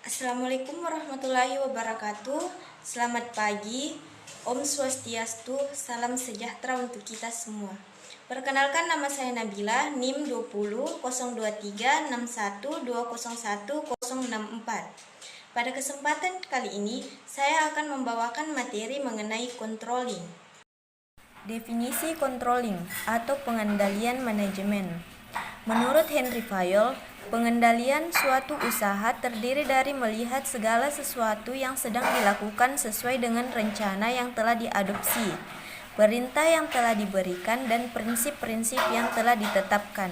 Assalamualaikum warahmatullahi wabarakatuh. Selamat pagi. Om Swastiastu. Salam sejahtera untuk kita semua. Perkenalkan, nama saya Nabila, NIM 20 02361201064. Pada kesempatan kali ini, saya akan membawakan materi mengenai controlling. Definisi controlling atau pengendalian manajemen. Menurut Henry Fayol, pengendalian suatu usaha terdiri dari melihat segala sesuatu yang sedang dilakukan sesuai dengan rencana yang telah diadopsi, perintah yang telah diberikan, dan prinsip-prinsip yang telah ditetapkan.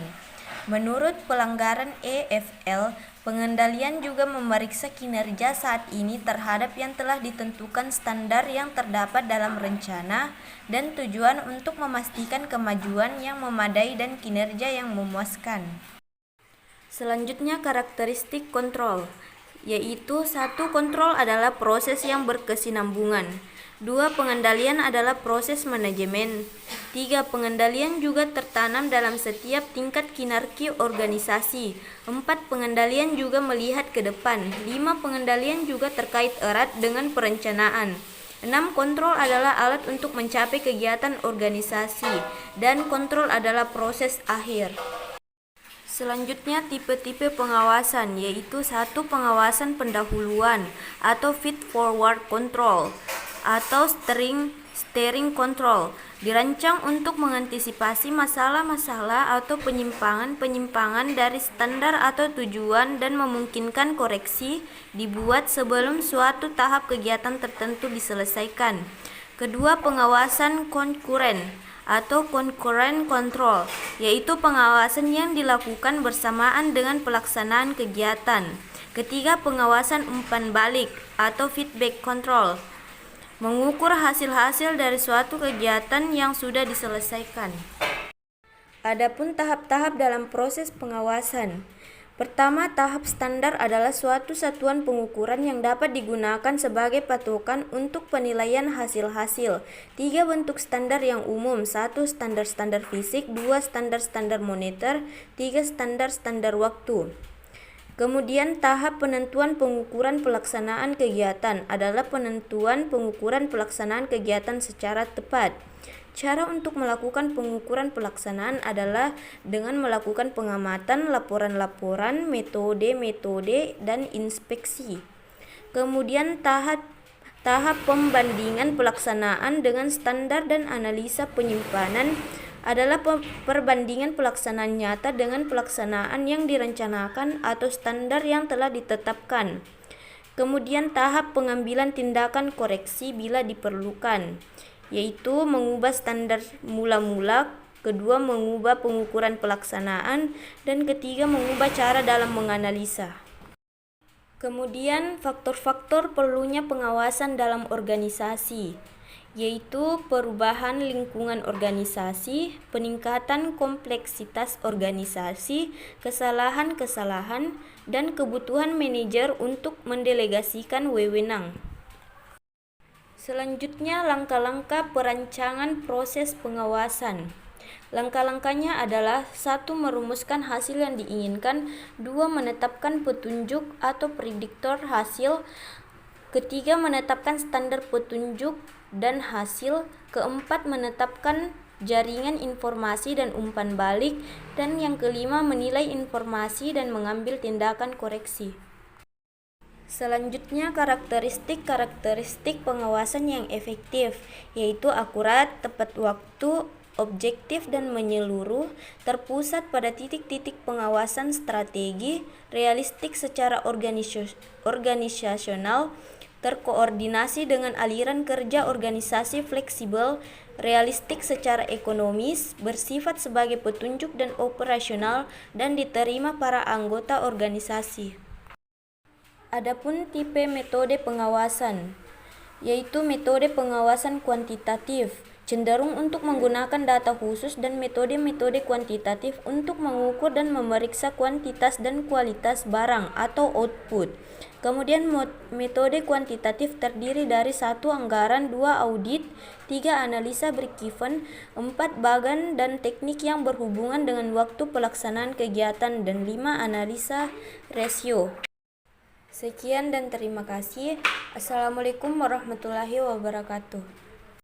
Menurut pelanggaran EFL, pengendalian juga memeriksa kinerja saat ini terhadap yang telah ditentukan standar yang terdapat dalam rencana dan tujuan untuk memastikan kemajuan yang memadai dan kinerja yang memuaskan. Selanjutnya, karakteristik kontrol, yaitu 1. Kontrol adalah proses yang berkesinambungan. 2. Pengendalian adalah proses manajemen. 3. Pengendalian juga tertanam dalam setiap tingkat hierarki organisasi. 4. Pengendalian juga melihat ke depan. 5. Pengendalian juga terkait erat dengan perencanaan. 6. Kontrol adalah alat untuk mencapai kegiatan organisasi, dan kontrol adalah proses akhir. Selanjutnya, tipe-tipe pengawasan, yaitu 1. Pengawasan pendahuluan atau feed forward control atau steering control, dirancang untuk mengantisipasi masalah-masalah atau penyimpangan-penyimpangan dari standar atau tujuan dan memungkinkan koreksi dibuat sebelum suatu tahap kegiatan tertentu diselesaikan. Kedua, pengawasan konkuren atau concurrent control, yaitu pengawasan yang dilakukan bersamaan dengan pelaksanaan kegiatan. Ketiga, pengawasan umpan balik atau feedback control, mengukur hasil-hasil dari suatu kegiatan yang sudah diselesaikan. Adapun tahap-tahap dalam proses pengawasan. Pertama, tahap standar adalah suatu satuan pengukuran yang dapat digunakan sebagai patokan untuk penilaian hasil-hasil. 3. Bentuk standar yang umum. 1. Standar-standar fisik. 2. Standar-standar moneter. 3. Standar-standar waktu. Kemudian tahap penentuan pengukuran pelaksanaan kegiatan adalah penentuan pengukuran pelaksanaan kegiatan secara tepat. Cara untuk melakukan pengukuran pelaksanaan adalah dengan melakukan pengamatan, laporan-laporan, metode-metode, dan inspeksi. Kemudian tahap pembandingan pelaksanaan dengan standar dan analisa penyimpanan adalah perbandingan pelaksanaan nyata dengan pelaksanaan yang direncanakan atau standar yang telah ditetapkan. Kemudian tahap pengambilan tindakan koreksi bila diperlukan, yaitu mengubah standar mula-mula, kedua mengubah pengukuran pelaksanaan, dan ketiga mengubah cara dalam menganalisa. Kemudian faktor-faktor perlunya pengawasan dalam organisasi, yaitu perubahan lingkungan organisasi, peningkatan kompleksitas organisasi, kesalahan-kesalahan, dan kebutuhan manajer untuk mendelegasikan wewenang. Selanjutnya, langkah-langkah perancangan proses pengawasan. Langkah-langkahnya adalah 1. Merumuskan hasil yang diinginkan. 2. Menetapkan petunjuk atau prediktor hasil. Ketiga, menetapkan standar petunjuk dan hasil. Keempat, menetapkan jaringan informasi dan umpan balik. Dan yang kelima, menilai informasi dan mengambil tindakan koreksi. Selanjutnya, karakteristik pengawasan yang efektif, yaitu akurat, tepat waktu, objektif dan menyeluruh, terpusat pada titik-titik pengawasan strategi, realistik secara organisasional, terkoordinasi dengan aliran kerja organisasi fleksibel, realistik secara ekonomis, bersifat sebagai petunjuk dan operasional, dan diterima para anggota organisasi. Adapun tipe metode pengawasan, yaitu metode pengawasan kuantitatif, cenderung untuk menggunakan data khusus, dan metode-metode kuantitatif untuk mengukur dan memeriksa kuantitas dan kualitas barang atau output. Kemudian metode kuantitatif terdiri dari 1. Anggaran, 2. Audit, 3. Analisa break-even, 4. Bagan dan teknik yang berhubungan dengan waktu pelaksanaan kegiatan, dan 5. Analisa rasio. Sekian dan terima kasih. Assalamualaikum warahmatullahi wabarakatuh.